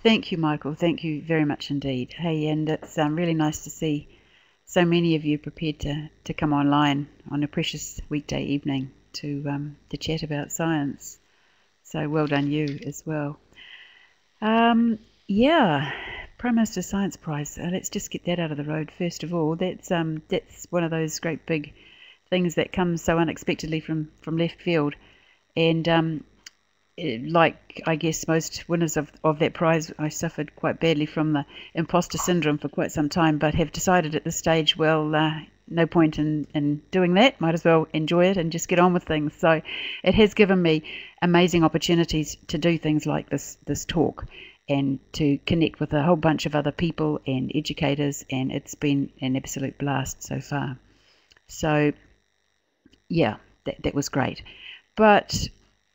Thank you, Michael. Thank you very much indeed. Hey, and it's really nice to see so many of you prepared to come online on a precious weekday evening to chat about science. So well done you as well. Yeah, Prime Minister's Science Prize. Let's just get that out of the road first of all. That's one of those great big things that comes so unexpectedly from left field, and like I guess most winners of that prize, I suffered quite badly from the imposter syndrome for quite some time, but have decided at this stage, well, no point in doing that. Might as well enjoy it and just get on with things. So it has given me amazing opportunities to do things like this talk and to connect with a whole bunch of other people and educators, and it's been an absolute blast so far. So yeah, that was great. But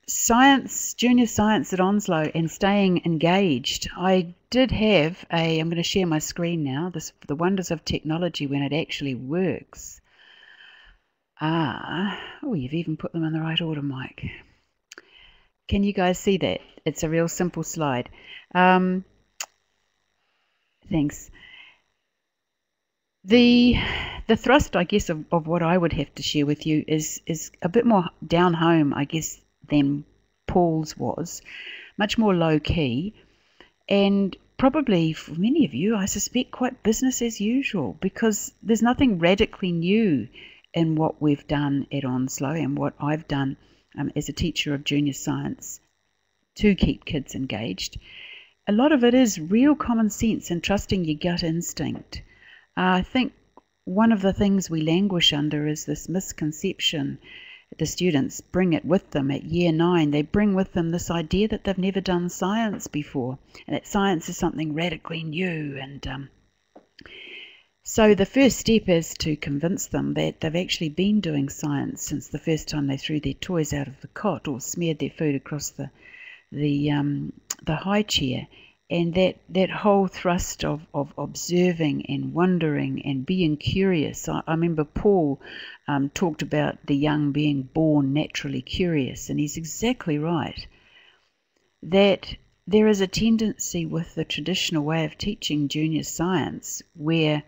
science, junior science at Onslow, and staying engaged. I did have I'm going to share my screen now, the wonders of technology when it actually works. Oh, you've even put them in the right order, Mike. Can you guys see that? It's a real simple slide. Thanks. The thrust, I guess, of what I would have to share with you is a bit more down home, I guess, than Paul's was, much more low key, and probably for many of you, I suspect, quite business as usual, because there's nothing radically new in what we've done at Onslow and what I've done as a teacher of junior science to keep kids engaged. A lot of it is real common sense and trusting your gut instinct. I think one of the things we languish under is this misconception. The students bring it with them at year 9. They bring with them this idea that they've never done science before, and that science is something radically new. And so the first step is to convince them that they've actually been doing science since the first time they threw their toys out of the cot or smeared their food across the high chair. And that whole thrust of observing and wondering and being curious. I remember Paul talked about the young being born naturally curious, and he's exactly right. That there is a tendency with the traditional way of teaching junior science where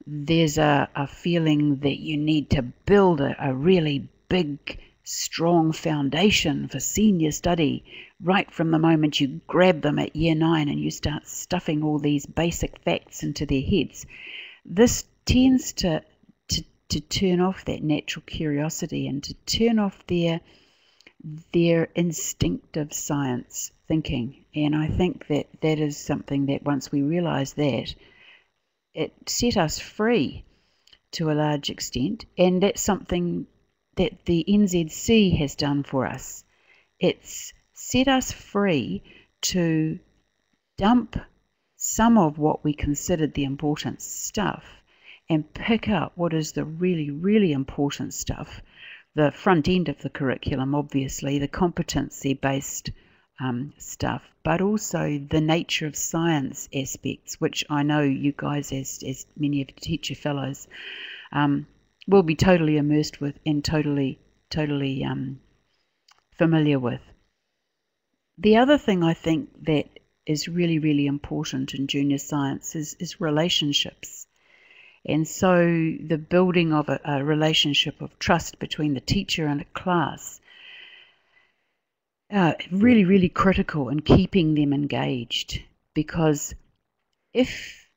there's a feeling that you need to build a really big, strong foundation for senior study right from the moment you grab them at year 9 and you start stuffing all these basic facts into their heads. This tends to turn off that natural curiosity and to turn off their instinctive science thinking. And I think that is something that once we realise that, it set us free to a large extent, and that's something that the NZC has done for us. It's set us free to dump some of what we considered the important stuff and pick up what is the really, really important stuff, the front end of the curriculum, obviously, the competency-based stuff, but also the nature of science aspects, which I know you guys, as many of the teacher fellows, will be totally immersed with and totally familiar with. The other thing I think that is really, really important in junior science is relationships. And so the building of a relationship of trust between the teacher and a class, really, really critical in keeping them engaged, because if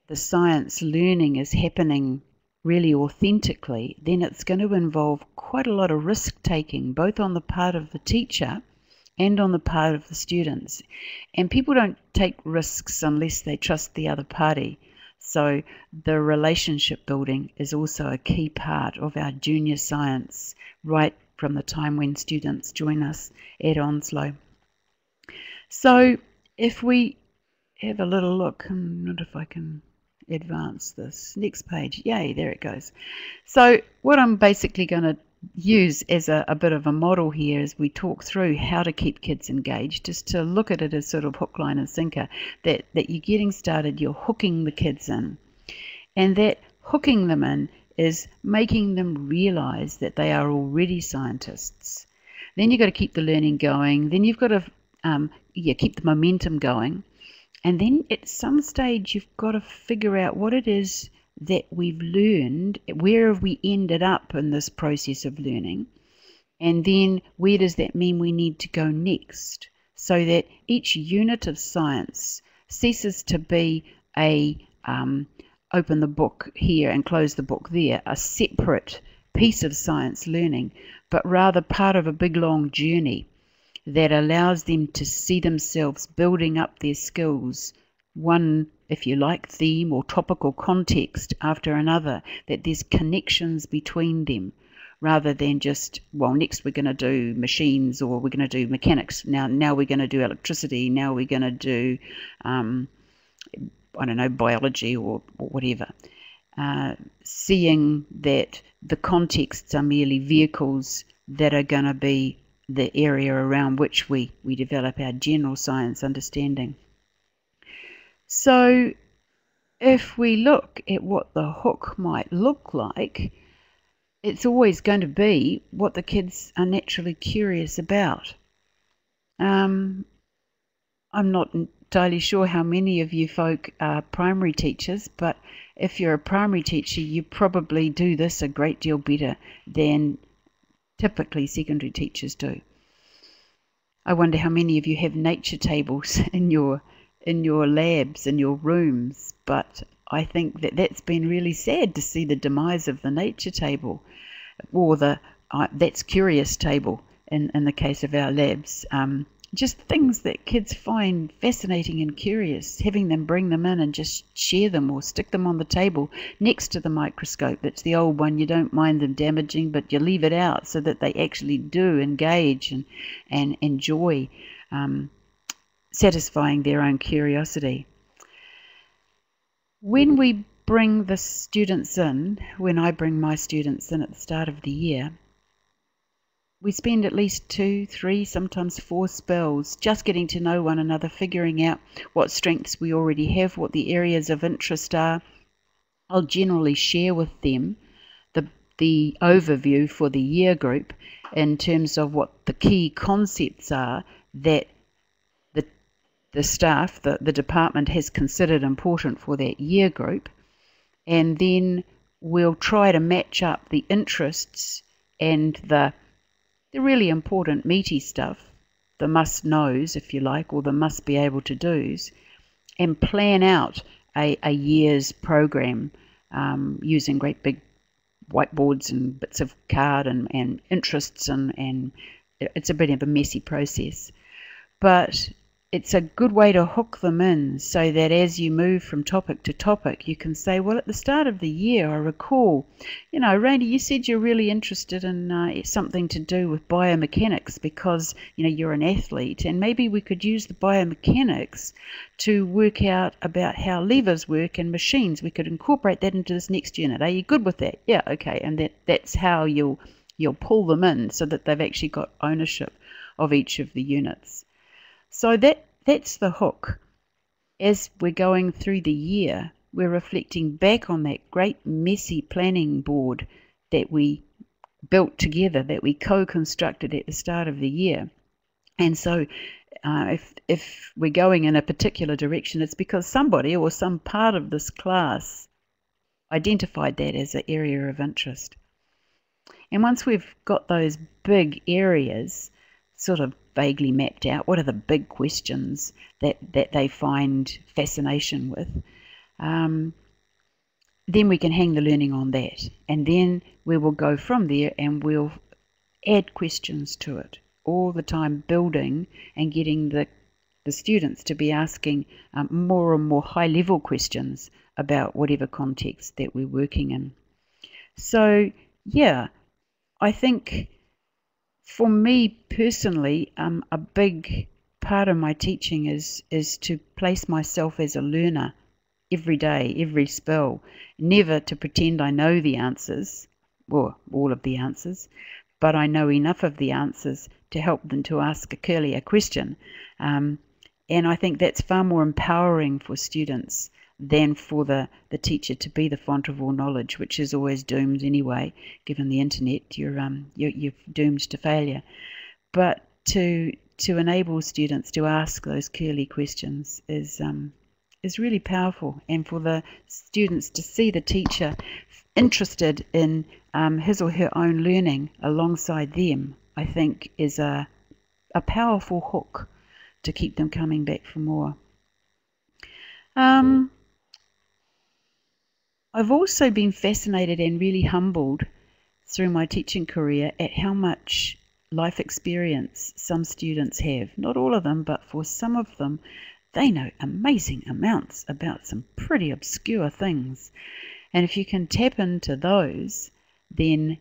the science learning is happening really authentically, then it's going to involve quite a lot of risk-taking, both on the part of the teacher and on the part of the students. And people don't take risks unless they trust the other party. So the relationship building is also a key part of our junior science, right from the time when students join us at Onslow. So if we have a little look, I wonder if I can advance this. Next page. Yay, there it goes. So what I'm basically going to use as a bit of a model here as we talk through how to keep kids engaged is to look at it as sort of hook, line and sinker, that you're getting started, you're hooking the kids in, and that hooking them in is making them realize that they are already scientists. Then you've got to keep the learning going, then you've got to keep the momentum going. And then at some stage, you've got to figure out what it is that we've learned, where have we ended up in this process of learning, and then where does that mean we need to go next, so that each unit of science ceases to be a open the book here and close the book there, a separate piece of science learning, but rather part of a big long journey that allows them to see themselves building up their skills, one, if you like, theme or topical context after another, that there's connections between them, rather than just, well, next we're going to do machines, or we're going to do mechanics, now we're going to do electricity, now we're going to do, I don't know, biology or whatever. Seeing that the contexts are merely vehicles that are going to be the area around which we develop our general science understanding. So if we look at what the hook might look like, it's always going to be what the kids are naturally curious about. I'm not entirely sure how many of you folk are primary teachers, but if you're a primary teacher, you probably do this a great deal better than typically secondary teachers do. I wonder how many of you have nature tables in your labs, in your rooms, but I think that that's been really sad to see the demise of the nature table, or the that's curious table in the case of our labs. Just things that kids find fascinating and curious, having them bring them in and just share them or stick them on the table next to the microscope. It's the old one, you don't mind them damaging, but you leave it out so that they actually do engage and enjoy satisfying their own curiosity. When we bring the students in, when I bring my students in at the start of the year, we spend at least 2, 3, sometimes 4 spells just getting to know one another, figuring out what strengths we already have, what the areas of interest are. I'll generally share with them the overview for the year group in terms of what the key concepts are that the staff, the department has considered important for that year group. And then we'll try to match up the interests and the really important meaty stuff, the must-knows, if you like, or the must-be-able-to-dos, and plan out a year's program using great big whiteboards and bits of card and interests, and it's a bit of a messy process. But it's a good way to hook them in so that as you move from topic to topic, you can say, well, at the start of the year, I recall, Randy, you said you're really interested in something to do with biomechanics because, you're an athlete, and maybe we could use the biomechanics to work out about how levers work and machines. We could incorporate that into this next unit. Are you good with that? Yeah, okay. And that's how you'll pull them in so that they've actually got ownership of each of the units. So that's the hook. As we're going through the year, we're reflecting back on that great messy planning board that we built together, that we co-constructed at the start of the year. And so if we're going in a particular direction, it's because somebody or some part of this class identified that as an area of interest. And once we've got those big areas sort of vaguely mapped out, what are the big questions that they find fascination with, then we can hang the learning on that, and then we will go from there and we'll add questions to it, all the time building and getting the students to be asking more and more high-level questions about whatever context that we're working in. So yeah, I think for me personally, a big part of my teaching is to place myself as a learner every day, every spell, never to pretend I know the answers, or all of the answers, but I know enough of the answers to help them to ask a curlier question. And I think that's far more empowering for students than for the teacher to be the font of all knowledge, which is always doomed anyway. Given the internet, you're doomed to failure. But to to enable students to ask those curly questions is really powerful, and for the students to see the teacher interested in his or her own learning alongside them, I think is a powerful hook to keep them coming back for more. I've also been fascinated and really humbled through my teaching career at how much life experience some students have. Not all of them, but for some of them, they know amazing amounts about some pretty obscure things. And if you can tap into those, then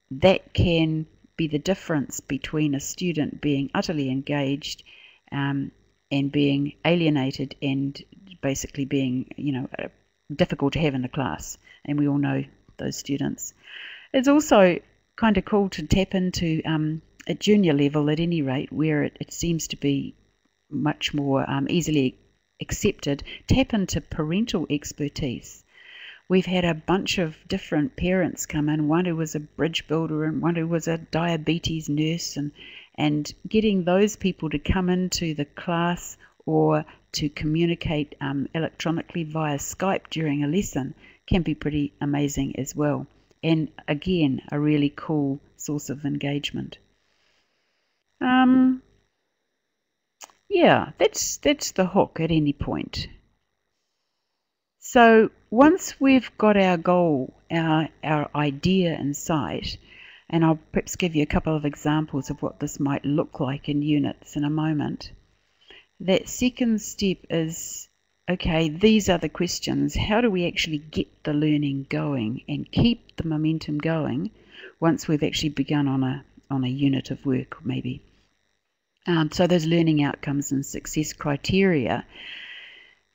that can be the difference between a student being utterly engaged and being alienated and basically being, difficult to have in the class. And we all know those students. It's also kind of cool to tap into, at junior level at any rate, where it seems to be much more easily accepted, tap into parental expertise. We've had a bunch of different parents come in, one who was a bridge builder and one who was a diabetes nurse, and getting those people to come into the class or to communicate electronically via Skype during a lesson can be pretty amazing as well. And again, a really cool source of engagement. Yeah, that's the hook at any point. So once we've got our goal, our idea in sight, and I'll perhaps give you a couple of examples of what this might look like in units in a moment. That second step is, okay, these are the questions. How do we actually get the learning going and keep the momentum going once we've actually begun on a unit of work, maybe? So those learning outcomes and success criteria,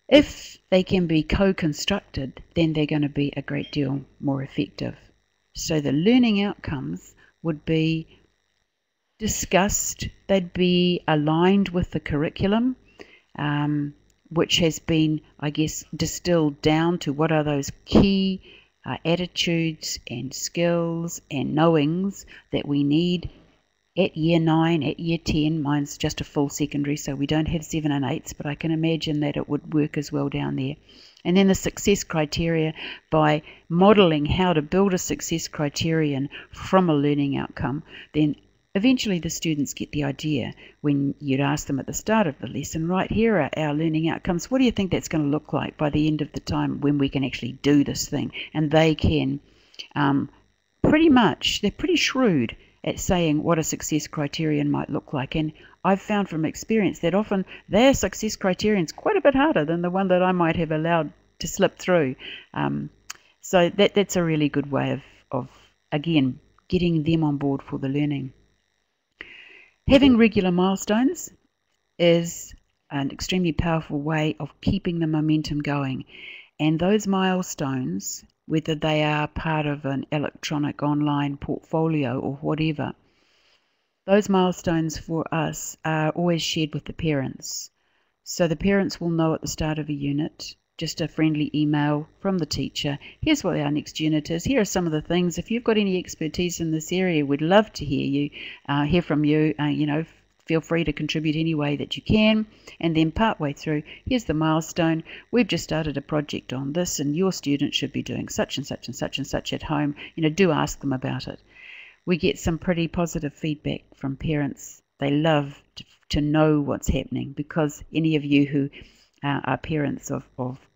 if they can be co-constructed, then they're going to be a great deal more effective. So the learning outcomes would be discussed, they'd be aligned with the curriculum, which has been, I guess, distilled down to what are those key attitudes and skills and knowings that we need at year 9, at year 10. Mine's just a full secondary, so we don't have 7 and 8s, but I can imagine that it would work as well down there. And then the success criteria, by modelling how to build a success criterion from a learning outcome, then eventually the students get the idea when you'd ask them at the start of the lesson, right, here are our learning outcomes. What do you think that's going to look like by the end of the time when we can actually do this thing? And they can pretty much, they're pretty shrewd at saying what a success criterion might look like. And I've found from experience that often their success criterion is quite a bit harder than the one that I might have allowed to slip through. So that's a really good way of again, getting them on board for the learning. Having regular milestones is an extremely powerful way of keeping the momentum going. And those milestones, whether they are part of an electronic online portfolio or whatever, those milestones for us are always shared with the parents. So the parents will know at the start of a unit, just a friendly email from the teacher, here's what our next unit is, here are some of the things, if you've got any expertise in this area, we'd love to hear from you, feel free to contribute any way that you can. And then partway through, here's the milestone, we've just started a project on this and your student should be doing such and such and such and such at home, do ask them about it. We get some pretty positive feedback from parents. They love to know what's happening, because any of you who are parents of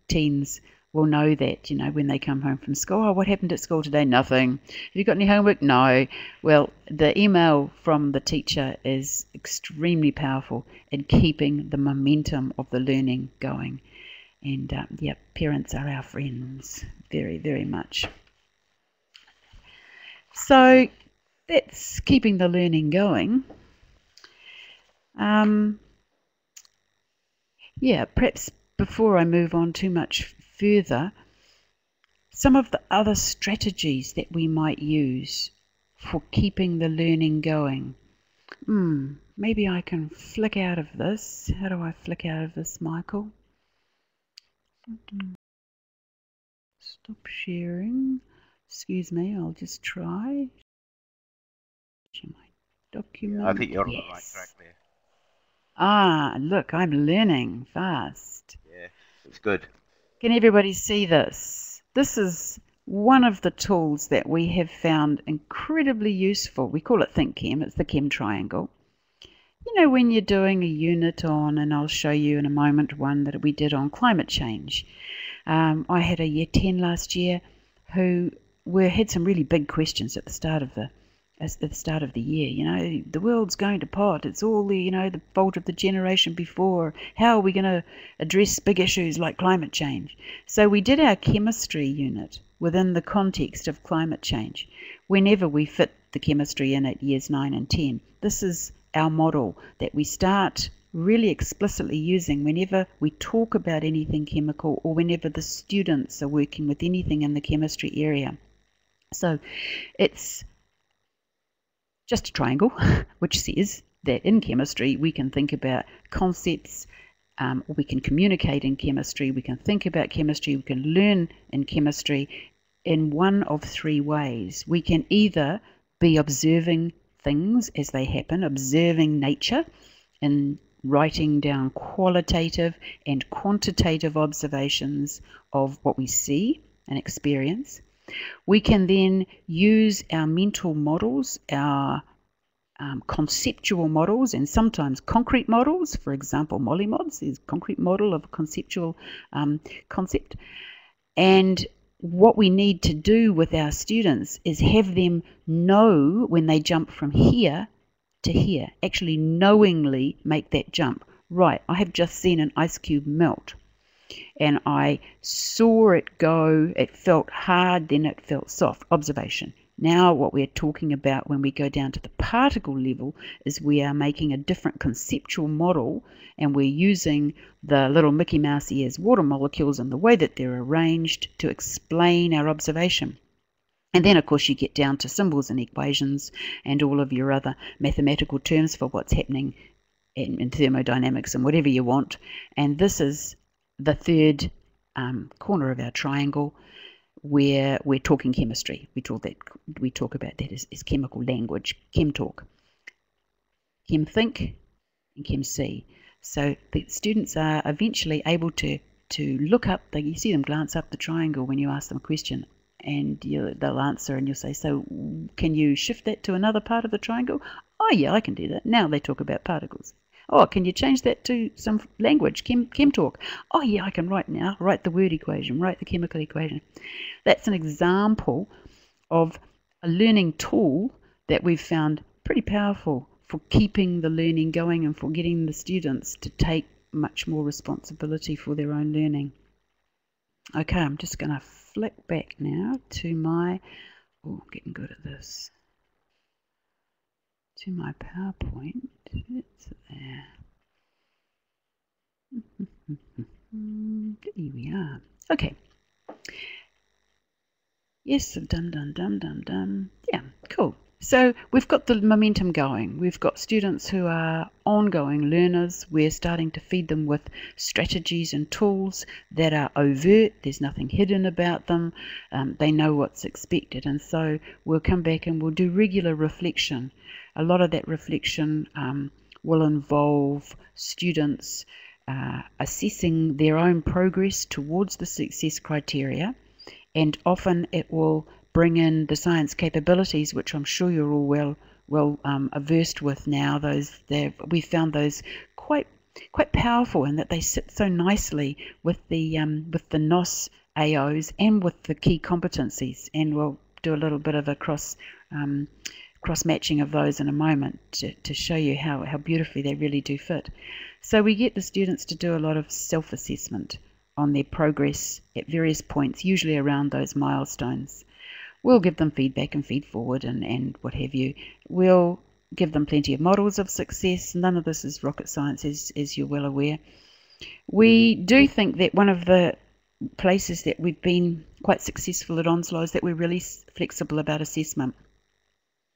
teens will know that, when they come home from school, what happened at school today? Nothing. Have you got any homework? No. Well, the email from the teacher is extremely powerful in keeping the momentum of the learning going. And parents are our friends, very, very much. So that's keeping the learning going. Perhaps before I move on too much further, some of the other strategies that we might use for keeping the learning going. Maybe I can flick out of this. How do I flick out of this, Michael? Stop sharing. Excuse me, I'll just try. My document. I think you're on the right track there. Ah, look, I'm learning fast. Yeah, it was good. Can everybody see this? This is one of the tools that we have found incredibly useful. We call it Think Chem. It's the Chem Triangle. You know, when you're doing a unit on, and I'll show you in a moment one that we did on climate change. I had a year 10 last year who had some really big questions at the start of the year. You know, the world's going to pot. It's all the fault of the generation before. How are we going to address big issues like climate change? So we did our chemistry unit within the context of climate change. Whenever we fit the chemistry in at years 9 and 10, this is our model that we start really explicitly using whenever we talk about anything chemical or whenever the students are working with anything in the chemistry area. So it's just a triangle, which says that in chemistry we can think about concepts, we can communicate in chemistry, we can think about chemistry, we can learn in chemistry in one of three ways. We can either be observing things as they happen, observing nature, and writing down qualitative and quantitative observations of what we see and experience. We can then use our mental models, our conceptual models, and sometimes concrete models. For example, Mollymods is a concrete model of a conceptual concept. And what we need to do with our students is have them know when they jump from here to here, actually knowingly make that jump. Right, I have just seen an ice cube melt and I saw it go, it felt hard, then it felt soft. Observation. Now what we're talking about when we go down to the particle level is we are making a different conceptual model, and we're using the little Mickey Mouse ears water molecules and the way that they're arranged to explain our observation. And then, of course, you get down to symbols and equations and all of your other mathematical terms for what's happening in thermodynamics and whatever you want. And this is the third corner of our triangle where we're talking chemistry. We talk about that as chemical language, chem talk, chem think, and chem see. So the students are eventually able to look up, you see them glance up the triangle when you ask them a question, and they'll answer, and you'll say, so can you shift that to another part of the triangle? Oh yeah, I can do that. Now they talk about particles. Oh, can you change that to some language, chem talk? Oh yeah, I can write the word equation, write the chemical equation. That's an example of a learning tool that we've found pretty powerful for keeping the learning going and for getting the students to take much more responsibility for their own learning. Okay, I'm just going to flick back now to my, getting good at this, to my PowerPoint. It's there. Here we are. Okay. Yes, done. Yeah, cool. So we've got the momentum going. We've got students who are ongoing learners. We're starting to feed them with strategies and tools that are overt. There's nothing hidden about them. They know what's expected. And so we'll come back and we'll do regular reflection. A lot of that reflection will involve students assessing their own progress towards the success criteria. And often it will bring in the science capabilities, which I'm sure you're all well averse with now. We found those quite powerful in that they sit so nicely with the NOS AOs and with the key competencies. And we'll do a little bit of a cross matching of those in a moment to show you how beautifully they really do fit. So we get the students to do a lot of self-assessment on their progress at various points, usually around those milestones. We'll give them feedback and feed forward and what have you. We'll give them plenty of models of success. None of this is rocket science, as you're well aware. We do think that one of the places that we've been quite successful at Onslow is that we're really flexible about assessment.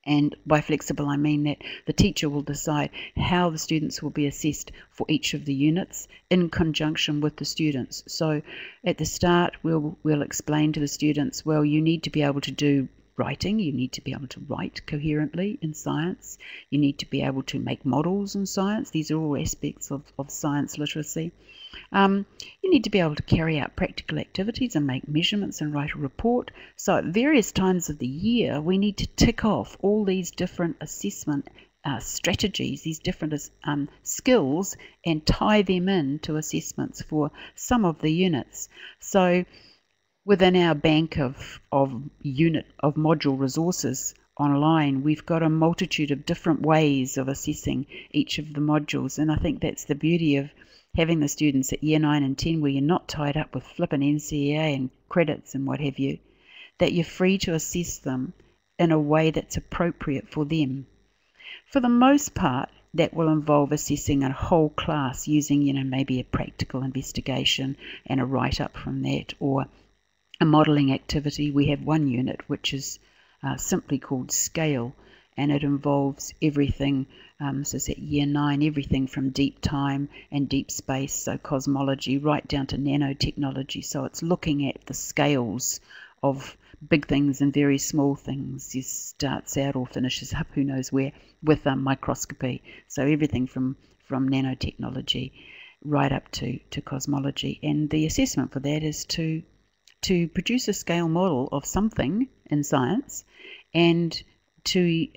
And by flexible, I mean that the teacher will decide how the students will be assessed for each of the units in conjunction with the students. So at the start, we'll explain to the students, well, you need to be able to do writing. You need to be able to write coherently in science. You need to be able to make models in science. These are all aspects of science literacy. You need to be able to carry out practical activities and make measurements and write a report. So at various times of the year, we need to tick off all these different assessment strategies, these different skills, and tie them in to assessments for some of the units. So within our bank of module resources online, we've got a multitude of different ways of assessing each of the modules, and I think that's the beauty of having the students at year 9 and 10, where you're not tied up with flippant NCEA and credits and what have you, that you're free to assess them in a way that's appropriate for them. For the most part, that will involve assessing a whole class using, maybe a practical investigation and a write-up from that, or a modelling activity. We have one unit which is simply called Scale, and it involves everything, so it's at year 9, everything from deep time and deep space, so cosmology, right down to nanotechnology. So it's looking at the scales of big things and very small things. It starts out or finishes up, who knows where, with microscopy. So everything from nanotechnology right up to cosmology. And the assessment for that is to produce a scale model of something in science, and to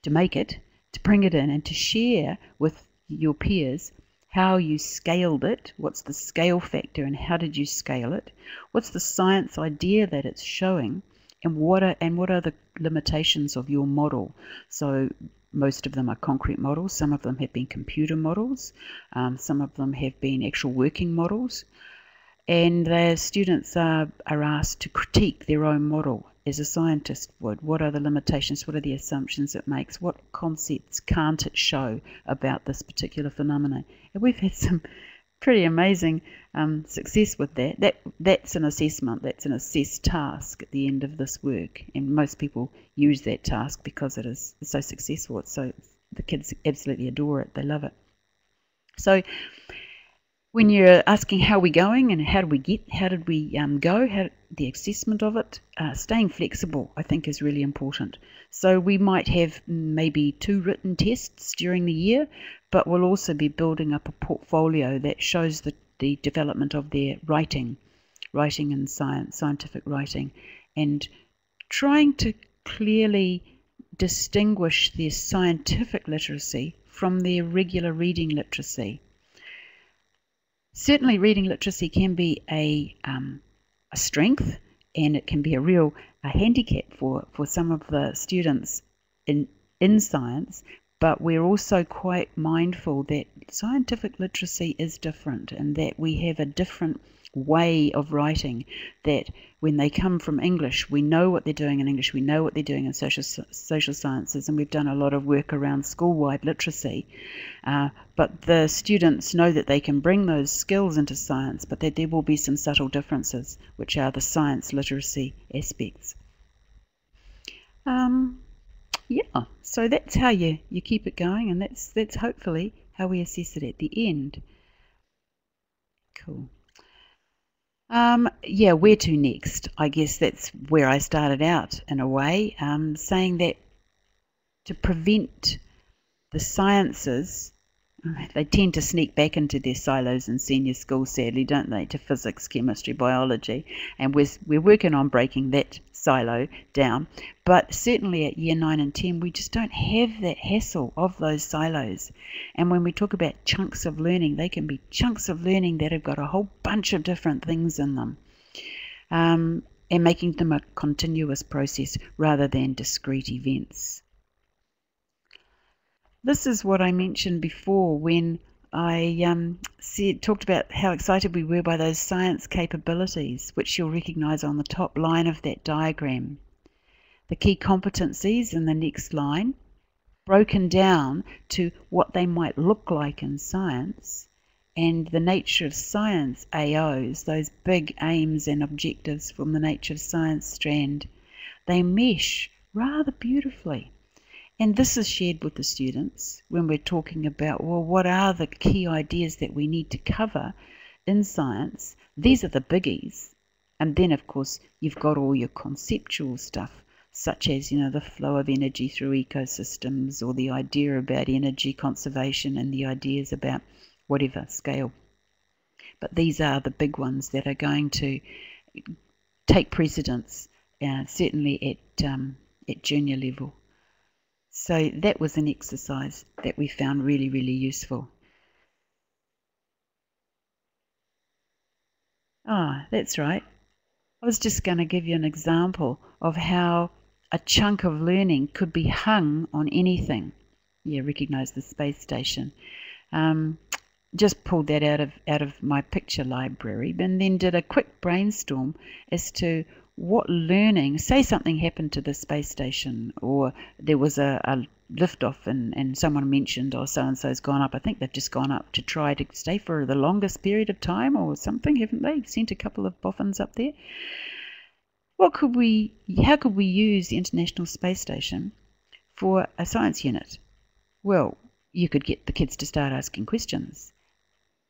make it, to bring it in and to share with your peers how you scaled it, what's the scale factor and how did you scale it, what's the science idea that it's showing, and what are the limitations of your model. So most of them are concrete models, some of them have been computer models, some of them have been actual working models, and the students are asked to critique their own model as a scientist would. What are the limitations? What are the assumptions it makes? What concepts can't it show about this particular phenomenon? And we've had some pretty amazing success with that. That's an assessment. That's an assessed task at the end of this work. And most people use that task because it's so successful. The kids absolutely adore it. They love it. So when you're asking how we're going and how did we go, the assessment of it, staying flexible, I think, is really important. So we might have maybe 2 written tests during the year, but we'll also be building up a portfolio that shows the development of their writing in science, scientific writing, and trying to clearly distinguish their scientific literacy from their regular reading literacy. Certainly reading literacy can be a strength, and it can be a real handicap for some of the students in science, but we're also quite mindful that scientific literacy is different and that we have a different way of writing, that when they come from English, we know what they're doing in English, we know what they're doing in social sciences, and we've done a lot of work around school-wide literacy, but the students know that they can bring those skills into science, but that there will be some subtle differences, which are the science literacy aspects. Yeah, so that's how you keep it going, and that's hopefully how we assess it at the end. Cool. Yeah, where to next? I guess that's where I started out in a way, saying that to prevent the sciences, they tend to sneak back into their silos in senior school, sadly, don't they, to physics, chemistry, biology, and we're working on breaking that silo down. But certainly at year 9 and 10, we just don't have that hassle of those silos. And when we talk about chunks of learning, they can be chunks of learning that have got a whole bunch of different things in them, and making them a continuous process rather than discrete events. This is what I mentioned before when I talked about how excited we were by those science capabilities, which you'll recognise on the top line of that diagram. The key competencies in the next line, broken down to what they might look like in science, and the nature of science AOs, those big aims and objectives from the nature of science strand, they mesh rather beautifully. And this is shared with the students when we're talking about, well, what are the key ideas that we need to cover in science? These are the biggies. And then, of course, you've got all your conceptual stuff, such as, the flow of energy through ecosystems, or the idea about energy conservation and the ideas about whatever scale. But these are the big ones that are going to take precedence, certainly at junior level. So that was an exercise that we found really, really useful. That's right. I was just going to give you an example of how a chunk of learning could be hung on anything. Yeah, recognise the space station. Just pulled that out of my picture library, and then did a quick brainstorm as to what learning, say something happened to the space station, or there was a lift-off and someone mentioned, so-and-so's gone up. I think they've just gone up to try to stay for the longest period of time or something, haven't they? Sent a couple of boffins up there. How could we use the International Space Station for a science unit? Well, you could get the kids to start asking questions.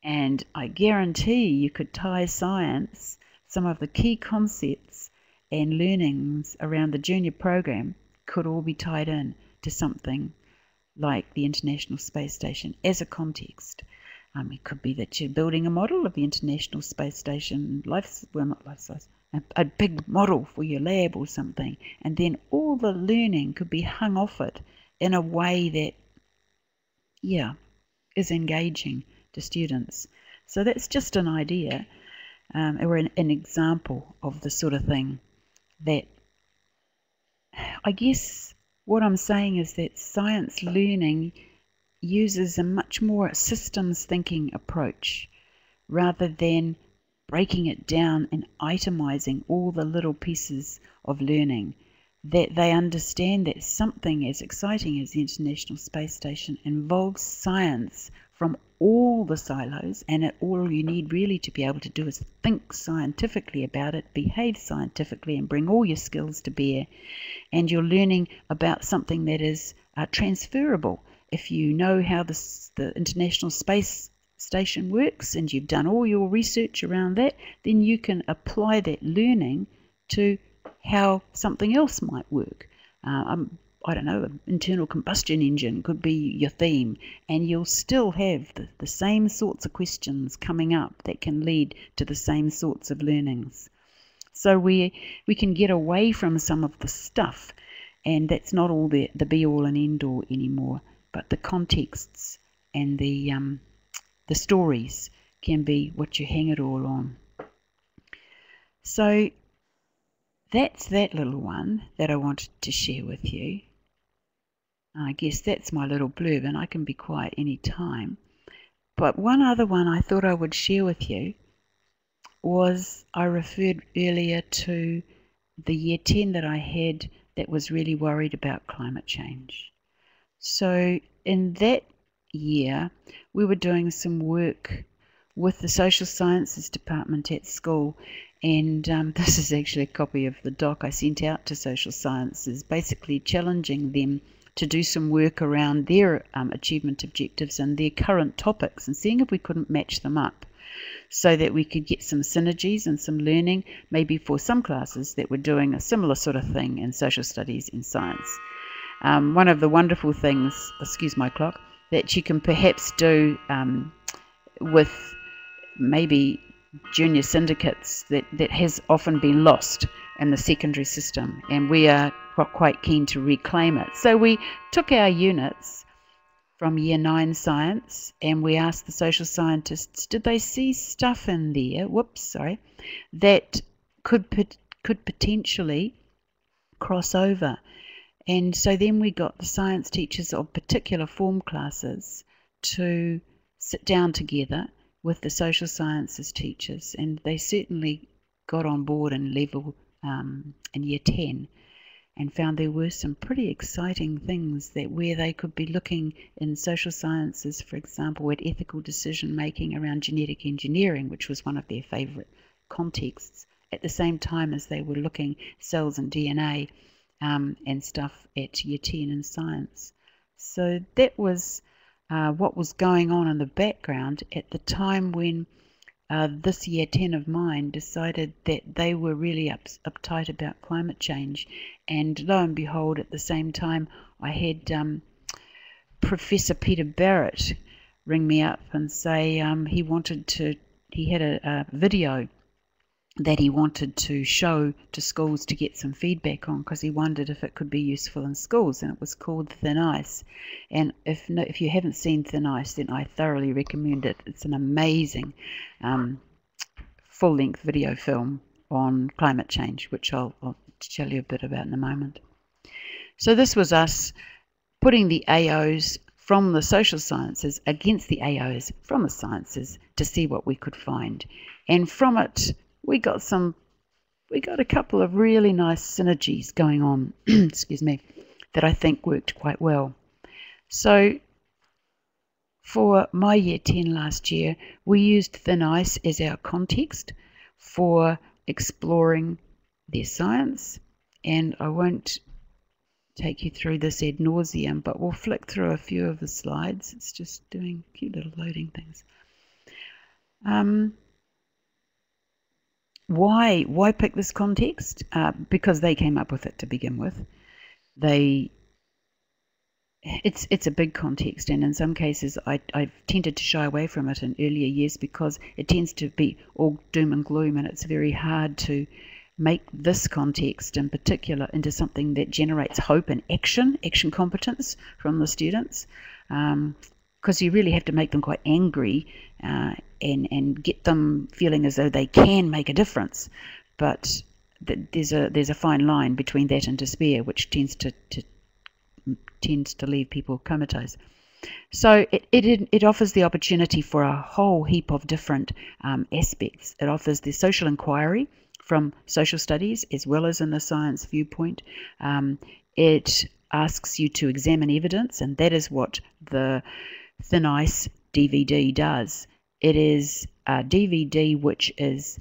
And I guarantee you could tie science, some of the key concepts and learnings around the junior program could all be tied in to something like the International Space Station as a context. It could be that you're building a model of the International Space Station, not life size, a big model for your lab or something, and then all the learning could be hung off it in a way that, is engaging to students. So that's just an idea, or an example of the sort of thing that, I guess what I'm saying is that science learning uses a much more systems thinking approach rather than breaking it down and itemizing all the little pieces of learning. That they understand that something as exciting as the International Space Station involves science from all the silos, and all you need really to be able to do is think scientifically about it, behave scientifically, and bring all your skills to bear. And you're learning about something that is transferable. If you know how the International Space Station works and you've done all your research around that, then you can apply that learning to how something else might work. I don't know, an internal combustion engine could be your theme, and you'll still have the same sorts of questions coming up that can lead to the same sorts of learnings. So we can get away from some of the stuff, and that's not all the be-all and end-all anymore, but the contexts and the stories can be what you hang it all on. So that's that little one that I wanted to share with you. I guess that's my little blurb, and I can be quiet any time. But one other one I thought I would share with you was, I referred earlier to the year 10 that I had that was really worried about climate change. So in that year, we were doing some work with the social sciences department at school, and this is actually a copy of the doc I sent out to social sciences, basically challenging them to do some work around their achievement objectives and their current topics, and seeing if we couldn't match them up so that we could get some synergies and some learning, maybe for some classes that were doing a similar sort of thing in social studies and science. One of the wonderful things, excuse my clock, that you can perhaps do with maybe junior syndicates that has often been lost in the secondary system, and we are quite keen to reclaim it. So we took our units from year 9 science, and we asked the social scientists, did they see stuff in there, that could potentially cross over. And so then we got the science teachers of particular form classes to sit down together with the social sciences teachers, and they certainly got on board in level in year 10, and found there were some pretty exciting things that where they could be looking in social sciences, for example, at ethical decision making around genetic engineering, which was one of their favourite contexts, at the same time as they were looking cells and DNA and stuff at year 10 in science. So that was what was going on in the background at the time when this year 10 of mine decided that they were really uptight about climate change. And lo and behold, at the same time, I had Professor Peter Barrett ring me up and say he had a video that he wanted to show to schools to get some feedback on, because he wondered if it could be useful in schools, and it was called Thin Ice. And if you haven't seen Thin Ice, then I thoroughly recommend it. It's an amazing full-length video film on climate change, which I'll tell you a bit about in a moment. So this was us putting the AOs from the social sciences against the AOs from the sciences to see what we could find. And from it, we got a couple of really nice synergies going on, excuse me, that I think worked quite well. So for my year 10 last year, we used Thin Ice as our context for exploring their science, and I won't take you through this ad nauseum, but we'll flick through a few of the slides. It's just doing cute little loading things. Why pick this context? Because they came up with it to begin with. It's a big context, and in some cases I've tended to shy away from it in earlier years because it tends to be all doom and gloom, and it's very hard to make this context in particular into something that generates hope and action competence from the students, because you really have to make them quite angry and get them feeling as though they can make a difference. But there's a fine line between that and despair, which tends to leave people comatose. So it offers the opportunity for a whole heap of different aspects. It offers the social inquiry from social studies as well as in the science viewpoint. It asks you to examine evidence, and that is what the Thin Ice DVD does. It is a DVD which is,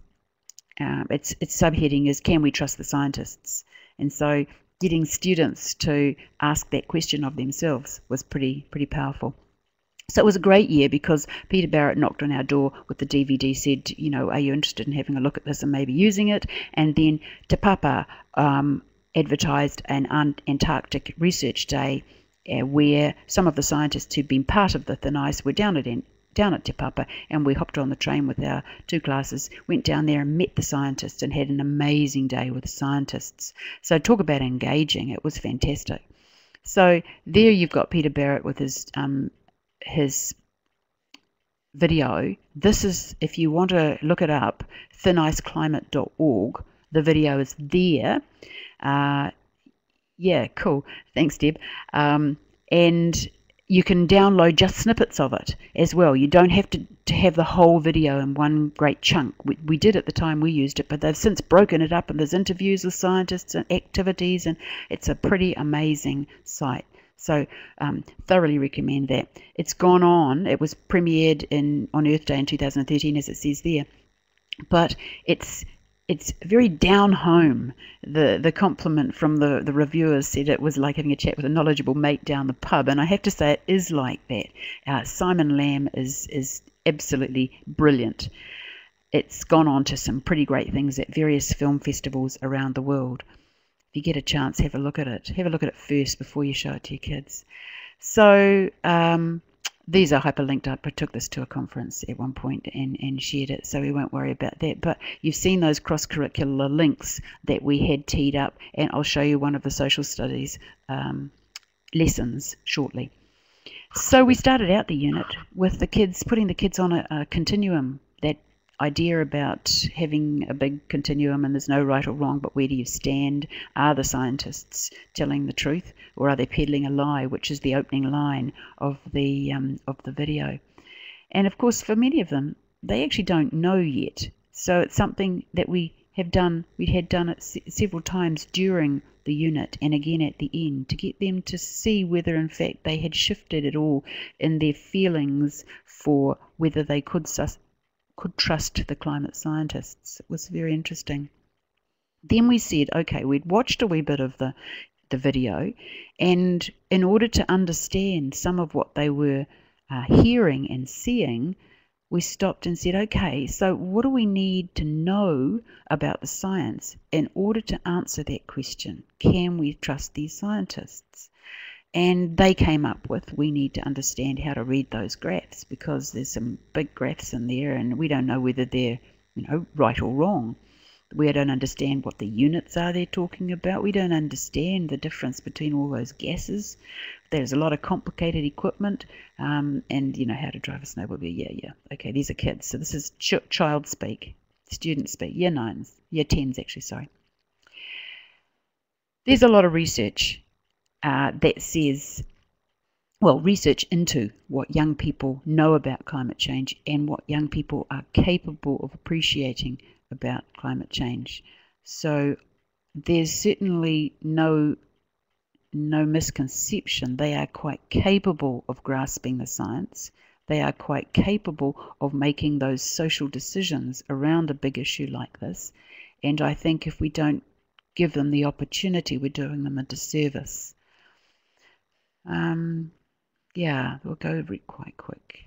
its subheading is, Can We Trust the Scientists? And so getting students to ask that question of themselves was pretty powerful. So it was a great year because Peter Barrett knocked on our door with the DVD, said, you know, are you interested in having a look at this and maybe using it? And then Te Papa advertised an Antarctic Research Day where some of the scientists who'd been part of the Thin Ice were down at Te Papa, and we hopped on the train with our 2 classes, went down there and met the scientists and had an amazing day with the scientists. So talk about engaging, it was fantastic. So there you've got Peter Barrett with his video. This is, if you want to look it up, thiniceclimate.org. The video is there. Yeah, cool. Thanks, Deb. And you can download just snippets of it as well. You don't have to have the whole video in one great chunk. We did at the time we used it, but they've since broken it up, and there's interviews with scientists and activities, and it's a pretty amazing site. So thoroughly recommend that. It's gone on. It was premiered on Earth Day in 2013, as it says there. But it's very down home. The compliment from the reviewers said it was like having a chat with a knowledgeable mate down the pub, and I have to say it is like that. Simon Lamb is absolutely brilliant. It's gone on to some pretty great things at various film festivals around the world. If you get a chance, have a look at it. Have a look at it first before you show it to your kids. So these are hyperlinked up. I took this to a conference at one point and shared it, so we won't worry about that. But you've seen those cross-curricular links that we had teed up, and I'll show you one of the social studies lessons shortly. So we started out the unit with the kids, putting the kids on a continuum, that idea about having a big continuum and there's no right or wrong, but where do you stand? Are the scientists telling the truth, or are they peddling a lie, which is the opening line of the video? And of course, for many of them, they actually don't know yet. So it's something that we had done it several times during the unit and again at the end, to get them to see whether in fact they had shifted at all in their feelings for whether they could trust the climate scientists. It was very interesting. Then we said, okay, we'd watched a wee bit of the video, and in order to understand some of what they were hearing and seeing, we stopped and said, okay, so what do we need to know about the science in order to answer that question? Can we trust these scientists? And they came up with, we need to understand how to read those graphs, because there's some big graphs in there and we don't know whether they're, right or wrong. We don't understand what the units are they're talking about. We don't understand the difference between all those gases. There's a lot of complicated equipment, and how to drive a snowmobile. Yeah. Okay, these are kids. So this is child speak, student speak, year 9s, year 10s actually, sorry. There's a lot of research that says, research into what young people know about climate change and what young people are capable of appreciating about climate change. So there's certainly no misconception. They are quite capable of grasping the science. They are quite capable of making those social decisions around a big issue like this. And I think if we don't give them the opportunity, we're doing them a disservice. We'll go over it quite quick.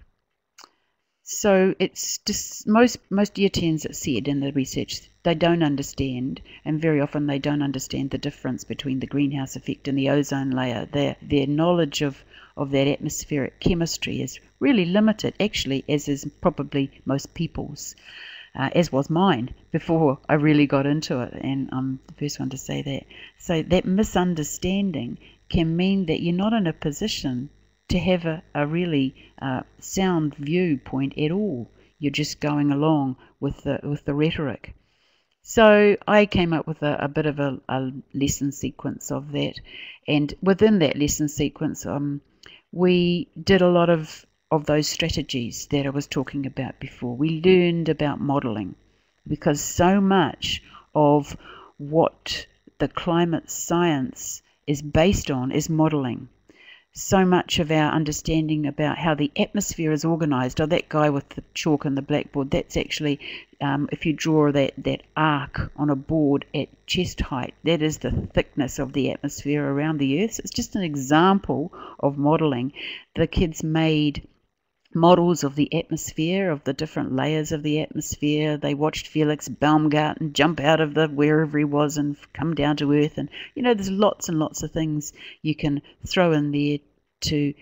So it's just most year 10s that said in the research, they don't understand, and very often they don't understand the difference between the greenhouse effect and the ozone layer. Their knowledge of that atmospheric chemistry is really limited, actually, as is probably most people's, as was mine before I really got into it, and I'm the first one to say that. So that misunderstanding can mean that you're not in a position to have a really sound viewpoint at all. You're just going along with the rhetoric. So I came up with a bit of a lesson sequence of that, and within that lesson sequence, we did a lot of those strategies that I was talking about before. We learned about modelling, because so much of what the climate science is based on is modelling. So much of our understanding about how the atmosphere is organised, that guy with the chalk and the blackboard, that's actually, if you draw that arc on a board at chest height, that is the thickness of the atmosphere around the Earth. So it's just an example of modelling. The kids made models of the atmosphere, of the different layers of the atmosphere. They watched Felix Baumgarten jump out of the wherever he was and come down to Earth. And, there's lots and lots of things you can throw in there to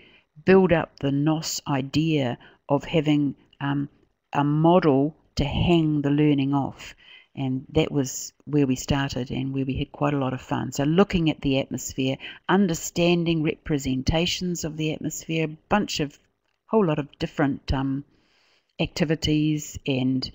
build up the NOS idea of having a model to hang the learning off. And that was where we started and where we had quite a lot of fun. So looking at the atmosphere, understanding representations of the atmosphere, whole lot of different activities and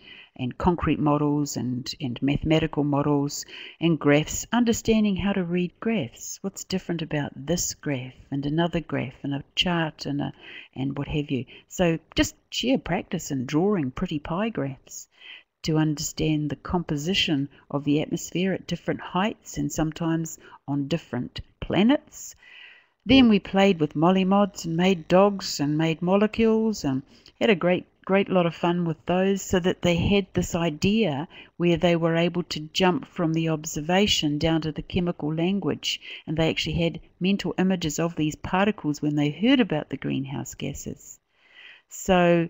concrete models and mathematical models and graphs, understanding how to read graphs. What's different about this graph and another graph and a chart and what have you. So just sheer practice in drawing pretty pie graphs to understand the composition of the atmosphere at different heights and sometimes on different planets. Then we played with mollymods and made dogs and made molecules and had a great lot of fun with those, so that they had this idea where they were able to jump from the observation down to the chemical language, and they actually had mental images of these particles when they heard about the greenhouse gases. So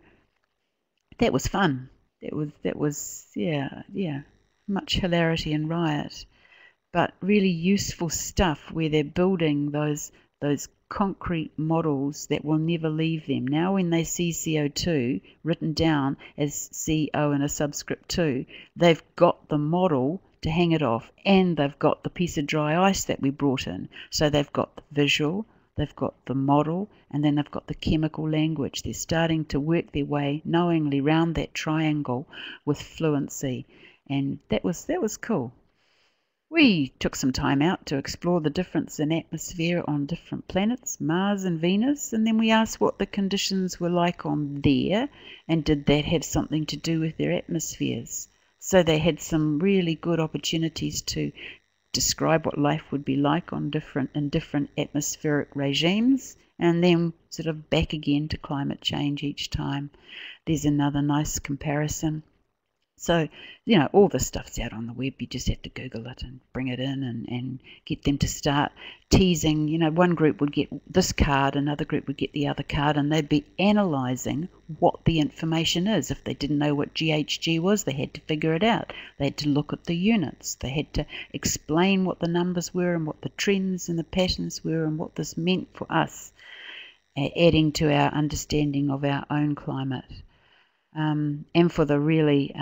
that was fun. That was much hilarity and riot, but really useful stuff where they're building those concrete models that will never leave them. Now when they see CO2 written down as CO and a subscript 2, they've got the model to hang it off, and they've got the piece of dry ice that we brought in. So they've got the visual, they've got the model, and then they've got the chemical language. They're starting to work their way knowingly round that triangle with fluency, and that was cool. We took some time out to explore the difference in atmosphere on different planets, Mars and Venus, and then we asked what the conditions were like on there, and did that have something to do with their atmospheres. So they had some really good opportunities to describe what life would be like in different atmospheric regimes, and then sort of back again to climate change each time. There's another nice comparison. So, all the stuff's out on the web. You just have to Google it and bring it in and get them to start teasing. One group would get this card, another group would get the other card, and they'd be analysing what the information is. If they didn't know what GHG was, they had to figure it out. They had to look at the units. They had to explain what the numbers were and what the trends and the patterns were and what this meant for us, adding to our understanding of our own climate. And for the really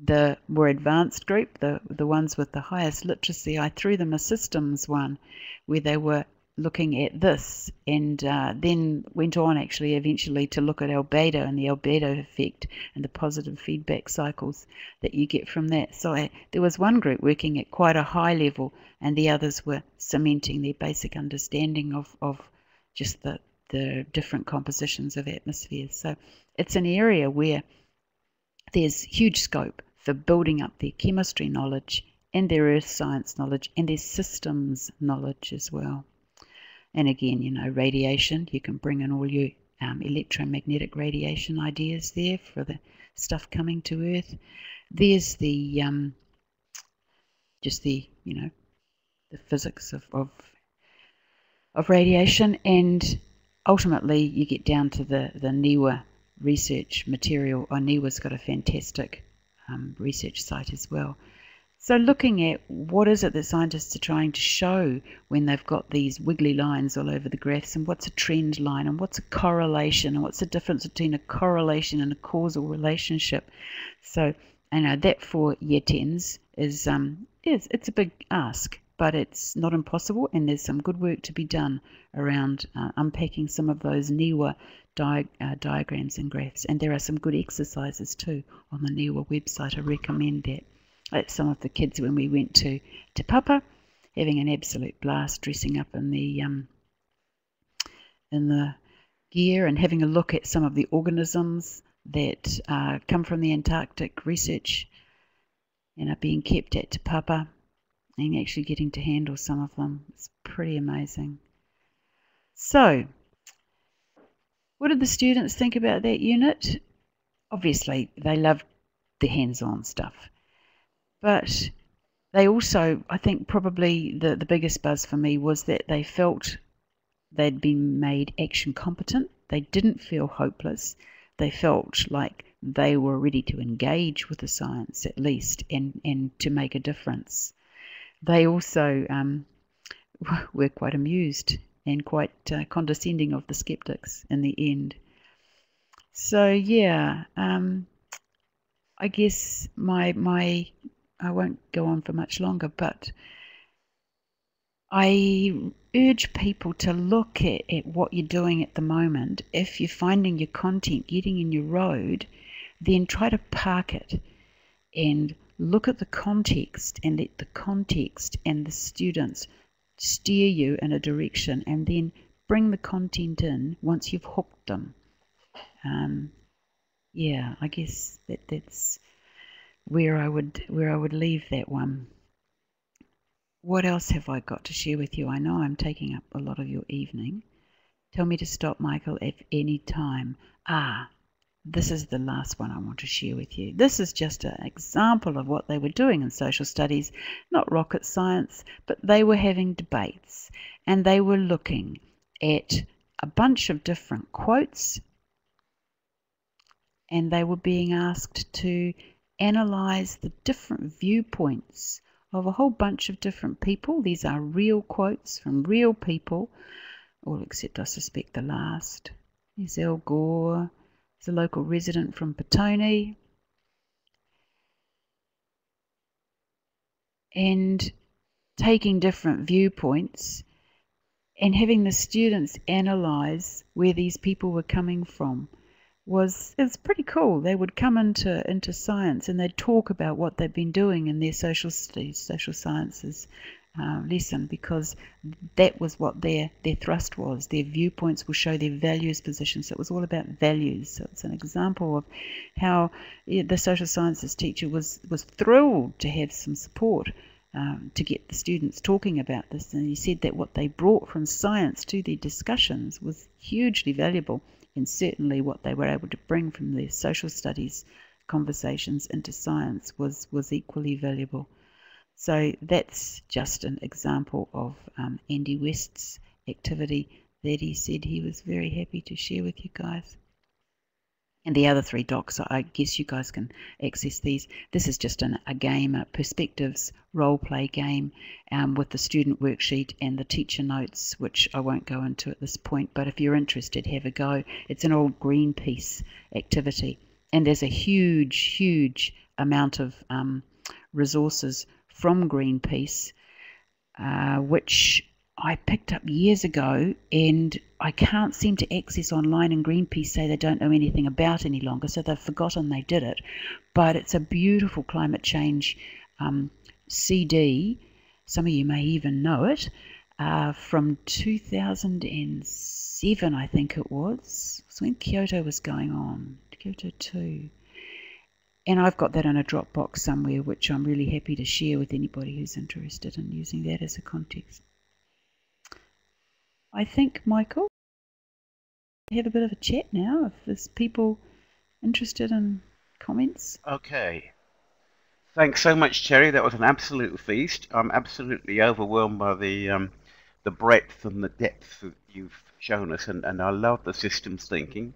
the more advanced group, the ones with the highest literacy, I threw them a systems one where they were looking at this, and then went on actually eventually to look at albedo and the albedo effect and the positive feedback cycles that you get from that. So there was one group working at quite a high level, and the others were cementing their basic understanding of just the different compositions of atmospheres. So it's an area where there's huge scope for building up their chemistry knowledge and their earth science knowledge and their systems knowledge as well. And again, radiation, you can bring in all your electromagnetic radiation ideas there for the stuff coming to Earth. There's the the physics of radiation, and ultimately you get down to the NIWA research material. NIWA's got a fantastic research site as well. So looking at what is it that scientists are trying to show when they've got these wiggly lines all over the graphs, and what's a trend line, and what's a correlation, and what's the difference between a correlation and a causal relationship. So that for year 10s is it's a big ask, but it's not impossible, and there's some good work to be done around unpacking some of those NIWA diagrams and graphs. And there are some good exercises too on the NIWA website. I recommend that. Some of the kids, when we went to Te Papa, having an absolute blast, dressing up in the gear and having a look at some of the organisms that come from the Antarctic research and are being kept at Te Papa, and actually getting to handle some of them. It's pretty amazing. So, what did the students think about that unit? Obviously, they loved the hands-on stuff. But they also, I think probably the biggest buzz for me was that they felt they'd been made action competent. They didn't feel hopeless. They felt like they were ready to engage with the science at least and to make a difference. They also were quite amused and quite condescending of the skeptics in the end. So yeah, I guess I won't go on for much longer, but I urge people to look at what you're doing at the moment. If you're finding your content getting in your road, then try to park it and look at the context and let the context and the students steer you in a direction, and then bring the content in once you've hooked them. Yeah, I guess that's where I would leave that one. What else have I got to share with you? I know I'm taking up a lot of your evening. Tell me to stop, Michael, at any time. This is the last one I want to share with you. This is just an example of what they were doing in social studies, not rocket science, but they were having debates, and they were looking at a bunch of different quotes, and they were being asked to analyze the different viewpoints of a whole bunch of different people. These are real quotes from real people, all except I suspect the last. There's Al Gore. He's a local resident from Petone. And taking different viewpoints and having the students analyze where these people were coming from it's pretty cool. They would come into science and they'd talk about what they've been doing in their social studies, social sciences lesson, because that was what their thrust was. Their viewpoints will show their values positions. So it was all about values. So it's an example of how the social sciences teacher was thrilled to have some support to get the students talking about this. And he said that what they brought from science to their discussions was hugely valuable, and certainly what they were able to bring from their social studies conversations into science was equally valuable. So that's just an example of Andy West's activity that he said he was very happy to share with you guys. And the other 3 docs, I guess you guys can access these. This is just a game, a perspectives role play game with the student worksheet and the teacher notes, which I won't go into at this point, but if you're interested, have a go. It's an old Greenpeace activity, and there's a huge amount of resources from Greenpeace, which I picked up years ago, and I can't seem to access online, and Greenpeace say they don't know anything about any longer, so they've forgotten they did it. But it's a beautiful climate change CD, some of you may even know it, from 2007, I think it was. It was when Kyoto was going on, Kyoto 2. And I've got that in a Dropbox somewhere, which I'm really happy to share with anybody who's interested in using that as a context. I think, Michael, we have a bit of a chat now, if there's people interested in comments. Okay. Thanks so much, Terry. That was an absolute feast. I'm absolutely overwhelmed by the breadth and the depth that you've shown us, and I love the systems thinking.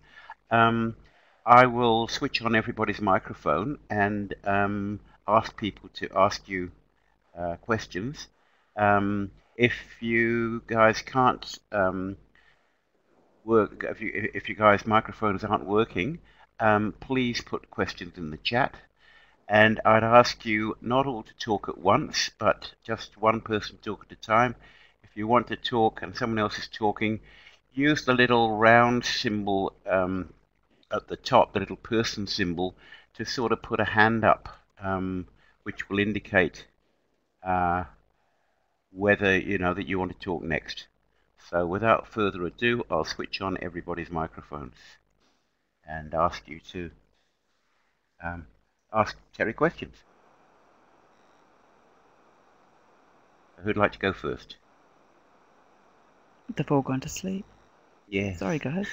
I will switch on everybody's microphone and ask people to ask you questions. If you guys can't work, if you guys' microphones aren't working, please put questions in the chat. And I'd ask you not all to talk at once, but just one person talk at a time. If you want to talk and someone else is talking, use the little round symbol at the top, the little person symbol, to sort of put a hand up, which will indicate whether that you want to talk next. So without further ado, I'll switch on everybody's microphones and ask you to ask Terry questions. Who'd like to go first? They've all gone to sleep. Yeah. Sorry, guys.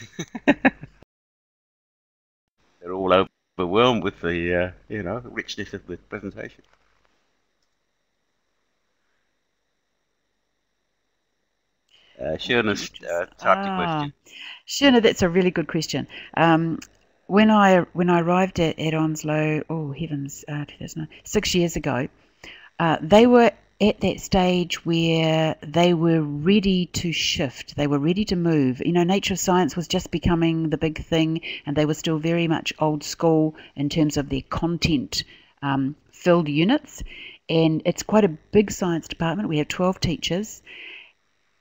They're all overwhelmed with the richness of the presentation. Shirna's typed a question. Shirna, that's a really good question. When I arrived at Onslow, 2009, 6 years ago, they were at that stage where they were ready to shift. They were ready to move. Nature of Science was just becoming the big thing, and they were still very much old school in terms of their content filled units. And it's quite a big science department. We have 12 teachers.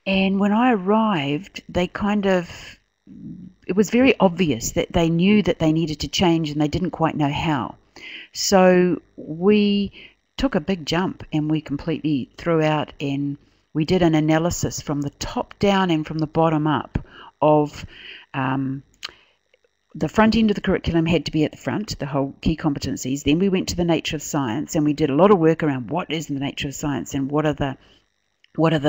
And when I arrived, it was very obvious that they knew that they needed to change, and they didn't quite know how. So we took a big jump, and we completely threw out, and we did an analysis from the top down and from the bottom up of the front end of the curriculum had to be at the front, the whole key competencies. Then we went to the nature of science, and we did a lot of work around what is the nature of science and what are the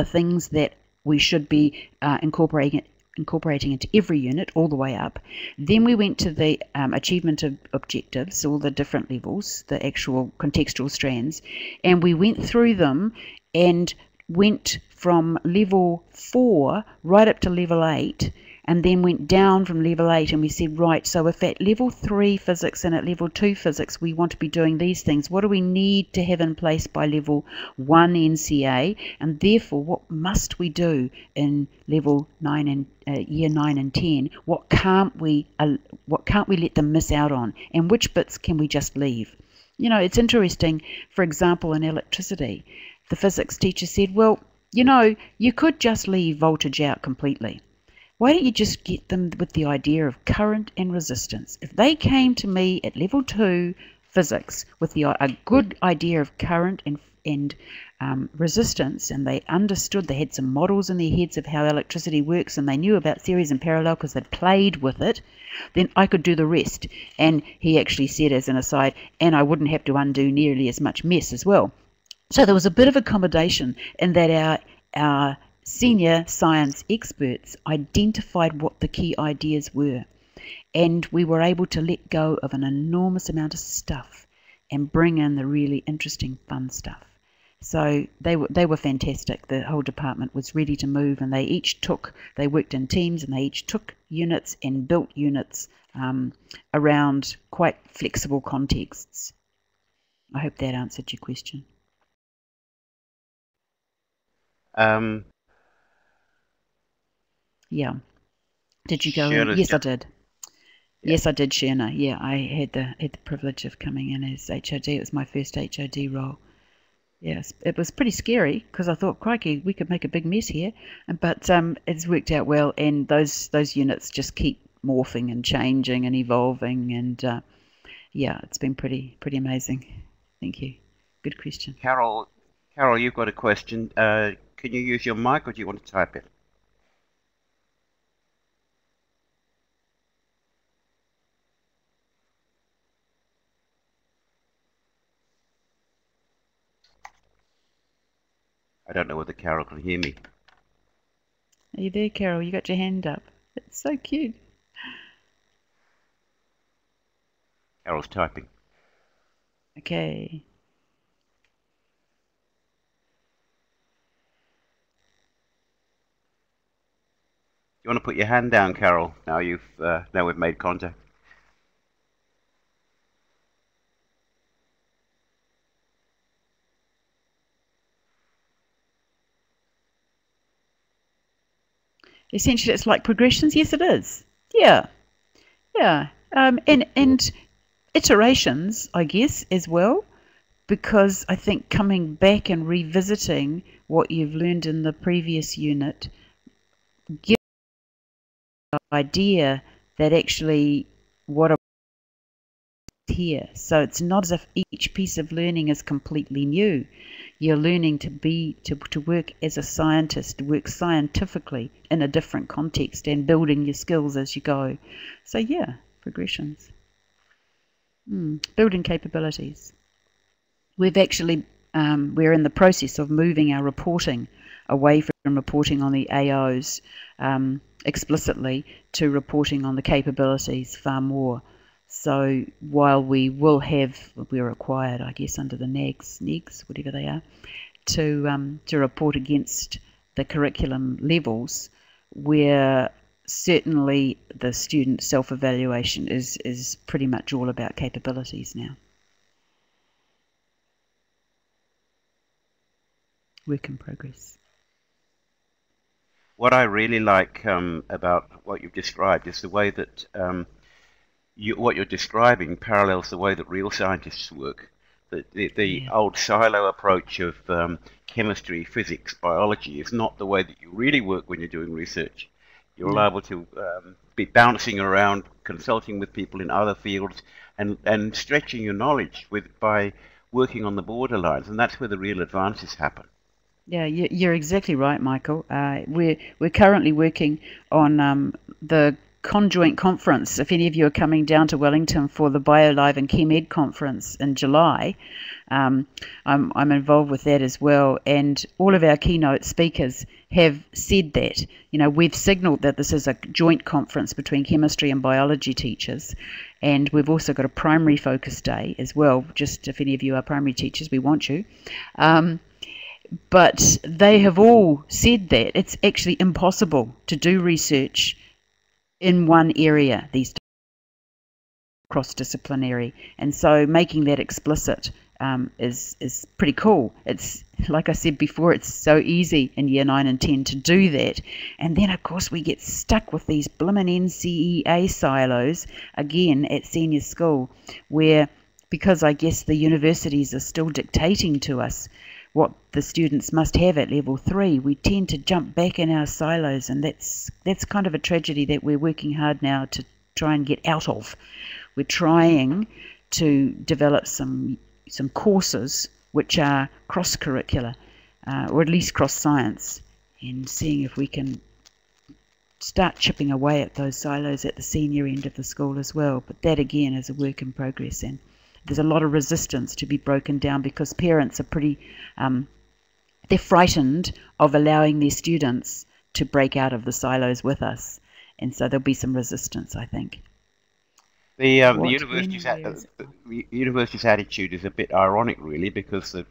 things that we should be incorporating into every unit all the way up. Then we went to the achievement of objectives, all the different levels, the actual contextual strands, and we went through them and went from level 4 right up to level 8, and then went down from level 8, and we said, right, so if at level 3 physics and at level 2 physics we want to be doing these things, what do we need to have in place by level 1 NCA, and therefore what must we do in level 9 and year 9 and 10? What can't we let them miss out on, and which bits can we just leave? It's interesting. For example, in electricity, the physics teacher said, well, you could just leave voltage out completely. Why don't you just get them with the idea of current and resistance? If they came to me at level 2 physics with a good idea of current and resistance, and they understood, they had some models in their heads of how electricity works, and they knew about series and parallel because they'd played with it, then I could do the rest. And he actually said, as an aside, and I wouldn't have to undo nearly as much mess as well. So there was a bit of accommodation in that our senior science experts identified what the key ideas were. And we were able to let go of an enormous amount of stuff and bring in the really interesting, fun stuff. So they were fantastic. The whole department was ready to move, and they worked in teams, and they each took units and built units around quite flexible contexts. I hope that answered your question. Yeah. Did you go in? Yes, I did. Yeah. Yes, I did, Sherna. Yeah, I had the privilege of coming in as HOD. It was my first HOD role. Yes, it was pretty scary because I thought, crikey, we could make a big mess here. But it's worked out well, and those units just keep morphing and changing and evolving, and yeah, it's been pretty amazing. Thank you. Good question. Carol, you've got a question. Can you use your mic, or do you want to type it? I don't know whether Carol can hear me. Are you there, Carol? You got your hand up. It's so cute. Carol's typing. Okay. You want to put your hand down, Carol? Now we've made contact. Essentially, it's like progressions. Yes, it is. Yeah, yeah, and iterations, I guess, as well, because I think coming back and revisiting what you've learned in the previous unit gives you the idea that actually what here. So it's not as if each piece of learning is completely new. You're learning to work as a scientist, to work scientifically in a different context and building your skills as you go. So yeah, progressions. Building capabilities. We've actually, we're in the process of moving our reporting away from reporting on the AOs explicitly to reporting on the capabilities far more. So while we're required, I guess, under the NEGs, whatever they are, to report against the curriculum levels, where certainly the student self-evaluation is pretty much all about capabilities now. Work in progress. What I really like about what you've described is the way that what you're describing parallels the way that real scientists work. The old silo approach of chemistry, physics, biology is not the way that you really work when you're doing research. You're liable to be bouncing around, consulting with people in other fields, and stretching your knowledge by working on the borderlines, and that's where the real advances happen. Yeah, you're exactly right, Michael. We're currently working on the conjoint conference. If any of you are coming down to Wellington for the BioLive and ChemEd conference in July, I'm involved with that as well. And all of our keynote speakers have said that. You know, we've signalled that this is a joint conference between chemistry and biology teachers, and we've also got a primary focus day as well. Just if any of you are primary teachers, we want you. But they have all said that it's actually impossible to do research in one area these days, cross-disciplinary, and so making that explicit is pretty cool. It's like I said before, it's so easy in year 9 and 10 to do that, and then of course we get stuck with these blimmin' NCEA silos again at senior school, where because I guess the universities are still dictating to us what the students must have at level 3, we tend to jump back in our silos, and that's kind of a tragedy that we're working hard now to try and get out of. We're trying to develop some courses which are cross-curricular, or at least cross-science, and seeing if we can start chipping away at those silos at the senior end of the school as well. But that again is a work in progress, and there's a lot of resistance to be broken down because parents are pretty, they're frightened of allowing their students to break out of the silos with us. And so there'll be some resistance, I think. The What, when, and where is it? the university's attitude is a bit ironic, really, because the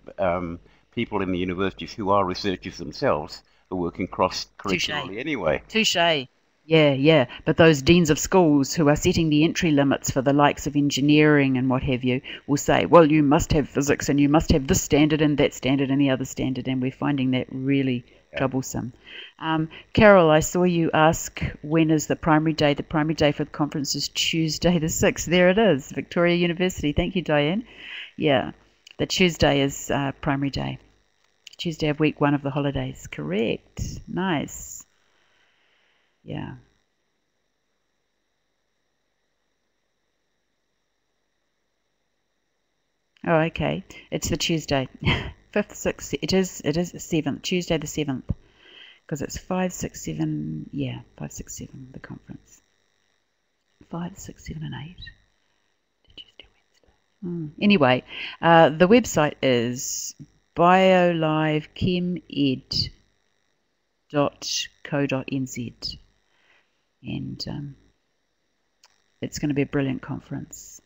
people in the universities who are researchers themselves are working Touche. cross-curricularly anyway. Touche. Yeah, yeah. But those deans of schools who are setting the entry limits for the likes of engineering and what have you will say, well, you must have physics and you must have this standard and that standard and the other standard, and we're finding that really troublesome. Carol, I saw you ask when is the primary day. The primary day for the conference is Tuesday the 6th. There it is, Victoria University. Thank you, Diane. Yeah, the Tuesday is primary day. Tuesday of week 1 of the holidays. Correct. Nice. Yeah. Oh, okay. It's the Tuesday. 5th, 6th. It is the 7th. Tuesday the 7th. Because it's 5, 6, 7. Yeah, 5, 6, 7, the conference. 5, 6, 7, and 8. Tuesday, Wednesday. Anyway, the website is biolivechemed.co.nz. And it's going to be a brilliant conference.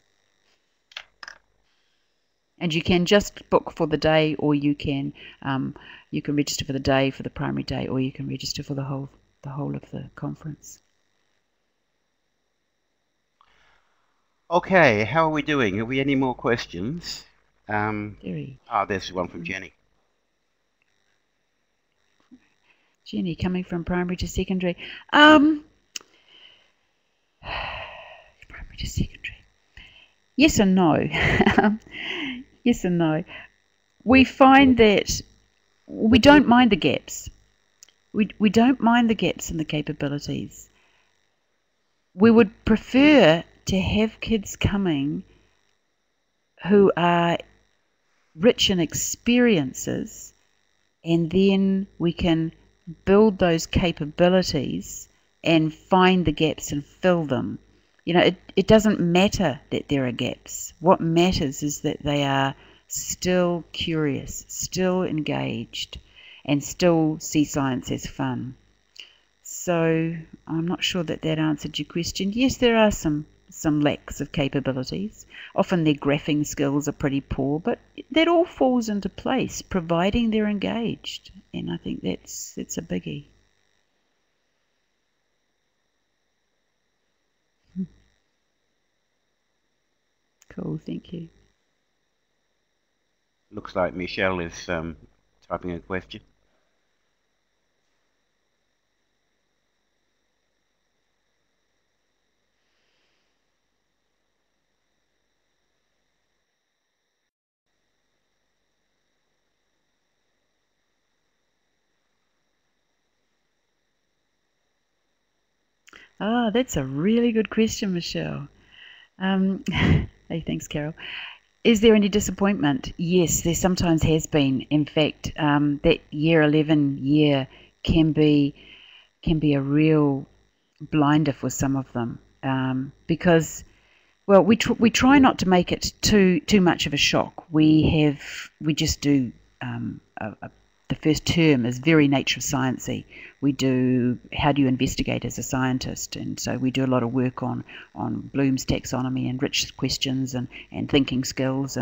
And you can just book for the day, or you can register for the day, for the primary day, or you can register for the whole of the conference. Okay, how are we doing? Have we any more questions? There's one from Jenny. Jenny, coming from primary to secondary. Primary to secondary. Yes and no. Yes and no. We find that we don't mind the gaps. We don't mind the gaps in the capabilities. We would prefer to have kids coming who are rich in experiences, and then we can build those capabilities and find the gaps and fill them. You know, it doesn't matter that there are gaps. What matters is that they are still curious, still engaged, and still see science as fun. So I'm not sure that answered your question. Yes, there are some lacks of capabilities. Often their graphing skills are pretty poor, but that all falls into place, providing they're engaged. And I think that's a biggie. Cool, thank you. Looks like Michelle is typing a question. That's a really good question, Michelle. Hey, thanks, Carol. Is there any disappointment? Yes, there sometimes has been. In fact, that year 11 year can be a real blinder for some of them, because, well, we try not to make it too much of a shock. We just do the first term is very nature sciencey. We do how do you investigate as a scientist, and so we do a lot of work on Bloom's taxonomy and rich questions and thinking skills.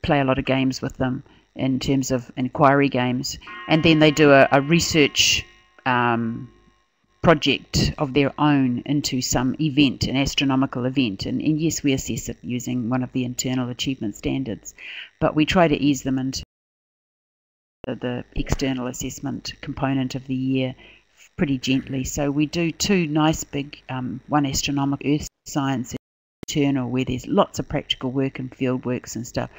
Play a lot of games with them in terms of inquiry games, and then they do a research project of their own into some event, an astronomical event, and yes, we assess it using one of the internal achievement standards, but we try to ease them into the external assessment component of the year pretty gently. So we do two nice big, one astronomical earth science internal, where there's lots of practical work and field works and stuff.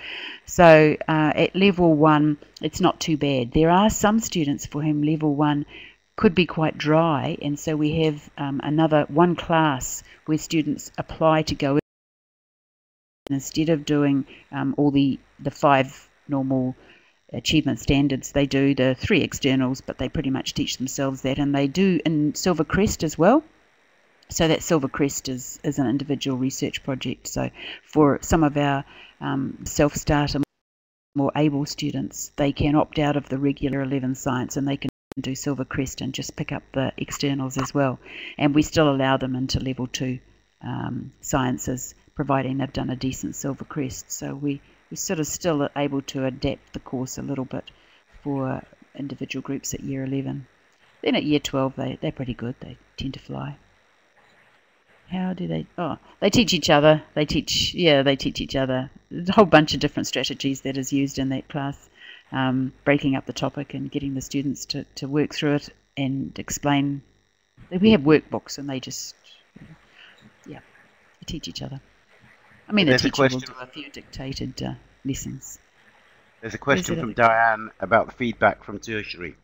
So at level 1, it's not too bad. There are some students for whom level 1 could be quite dry, and so we have another one class where students apply to go in. Instead of doing all the 5 normal achievement standards, they do the 3 externals, but they pretty much teach themselves that, and they do in Silver Crest as well. So that Silver Crest is an individual research project. So for some of our self-starter, more able students, they can opt out of the regular 11 science and they can do Silver Crest and just pick up the externals as well. And we still allow them into level 2 sciences, providing they've done a decent Silver Crest. So we're sort of still able to adapt the course a little bit for individual groups at Year 11. Then at Year 12, they're pretty good. They tend to fly. How do they? Oh, they teach each other. They teach each other. There's a whole bunch of different strategies that is used in that class, breaking up the topic and getting the students to work through it and explain. We have workbooks and they just, they teach each other. I mean, the teacher will do a few dictated lessons. There's a question from Diane about the feedback from tertiary.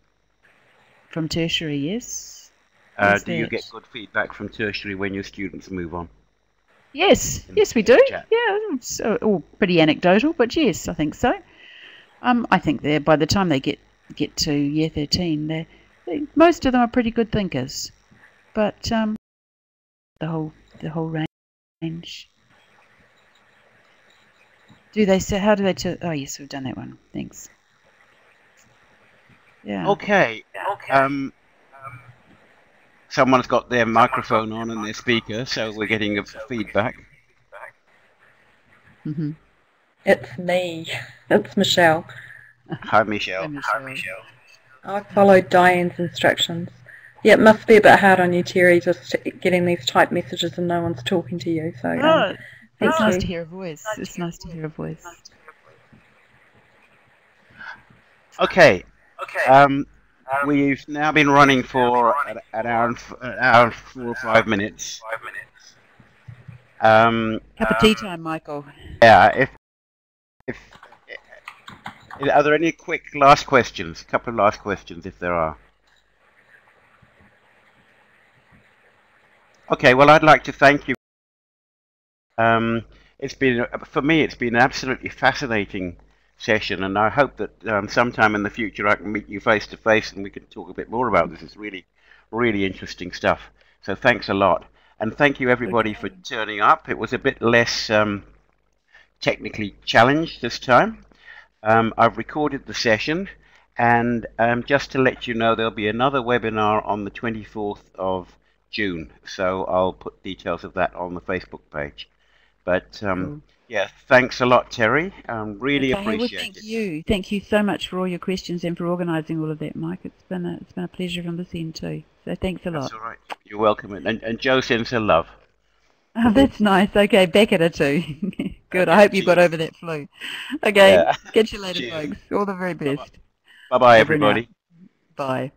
From tertiary, yes. Do you get good feedback from tertiary when your students move on? Yes, we do. Yeah, it's all pretty anecdotal, but yes, I think so. I think by the time they get to Year 13, most of them are pretty good thinkers. But the whole range. Do they say? How do they? Oh yes, we've done that one. Thanks. Yeah. Okay. Someone's got their microphone on and their speaker, so we're getting a feedback. Mm-hmm. It's me. It's Michelle. Hi, Michelle. Hi, Michelle. I followed Diane's instructions. Yeah, it must be a bit hard on you, Terry, just getting these typed messages and no one's talking to you. So, it's nice to hear a voice. It's nice to hear a voice. Okay. We've now been running for an hour and 4 or 5 minutes. Cup of tea time, Michael. Yeah. Are there any quick last questions? A couple of last questions, if there are. Okay. Well, I'd like to thank you. It's been an absolutely fascinating session, and I hope that sometime in the future I can meet you face to face and we can talk a bit more about this. It's really, really interesting stuff. So thanks a lot, and thank you everybody for turning up. It was a bit less technically challenged this time. I've recorded the session, and just to let you know, there'll be another webinar on the 24th of June. So I'll put details of that on the Facebook page. But yeah, thanks a lot, Terry. Really appreciate it. Thank you so much for all your questions and for organising all of that, Mike. It's been a pleasure from this end too. So thanks a lot. That's all right. You're welcome. And Jo sends her love. Oh, that's nice. Okay, back at it too. Good. I hope you got over that flu. Okay, catch you later, folks. All the very best. Bye-bye, everybody. Bye.